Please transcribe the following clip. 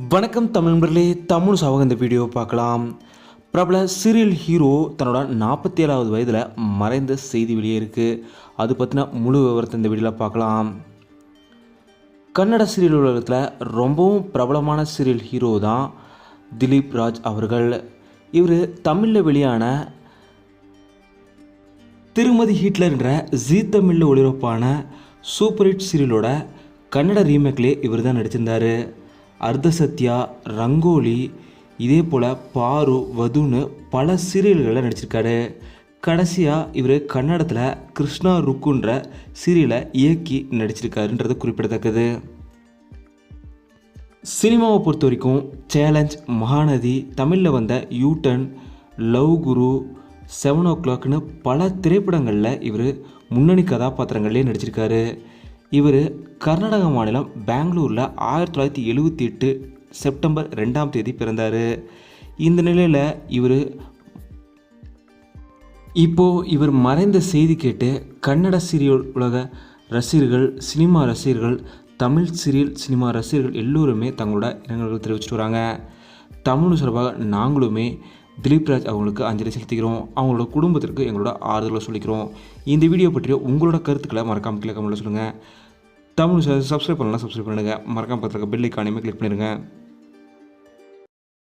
வணக்கம் தமிழ் நண்பர்களே, தமிழ் சவக இந்த வீடியோ பார்க்கலாம். பிரபல சீரியல் ஹீரோ தன்னோட 47வது வயதில் மறைந்த செய்தி வெளியே இருக்குது. அது பற்றின முழு விவரத்தை இந்த வீடியோவில் பார்க்கலாம். கன்னட சீரியல் உலகத்தில் ரொம்பவும் பிரபலமான சீரியல் ஹீரோ தான் திலீப் ராஜ் அவர்கள். இவர் தமிழில் வெளியான திருமதி ஹிட்லர்ன்ற ஜீ தமிழில் ஒளிபரப்பான சூப்பர் ஹிட் சீரியலோட கன்னட ரீமேக்லேயே இவர் தான் நடிச்சிருந்தார். அர்த்தசத்யா, ரங்கோலி, இதே போல் பாரு, வதுன்னு பல சீரியல்களில் நடிச்சிருக்காரு. கடைசியாக இவர் கன்னடத்தில் கிருஷ்ணா ருக்குன்ற சீரியலை இயக்கி நடிச்சிருக்காருன்றது குறிப்பிடத்தக்கது. சினிமாவை பொறுத்த வரைக்கும் சேலஞ்ச், மகாநதி, தமிழில் வந்த யூட்டன், லவ் குரு, 7 o'clockனு பல திரைப்படங்களில் இவர் முன்னணி கதாபாத்திரங்கள்லேயே நடிச்சிருக்காரு. இவர் கர்நாடக மாநிலம் பெங்களூரில் 1978 செப்டம்பர் 2 பிறந்தார். இந்த நிலையில் இவர் மறைந்த செய்தி கேட்டு கன்னட சீரியல் உலக ரசிகர்கள், சினிமா ரசிகர்கள், தமிழ் சீரியல் சினிமா ரசிகர்கள் எல்லோருமே தங்களோட இரங்கல்களை தெரிவிச்சிட்டு வராங்க. தமிழ் சார்பாக நாங்களுமே திலீப் ராஜ் அவங்களுக்கு அஞ்சலி செலுத்திக்கிறோம். அவங்களோட குடும்பத்திற்கு எங்களோட ஆறுதலை சொல்லிக்கிறோம். இந்த வீடியோ பற்றிய உங்களோட கருத்துக்களை மறக்காமல் கீழே கமெண்ட்டில் சொல்லுங்கள். தமிழ் சப்ஸ்கிரைப் பண்ணலாம், சப்ஸ்கிரைப் பண்ணுங்கள். மறக்காமல் பக்கத்தில் பெல் ஐக்கானையுமே கிளிக் பண்ணிடுங்க.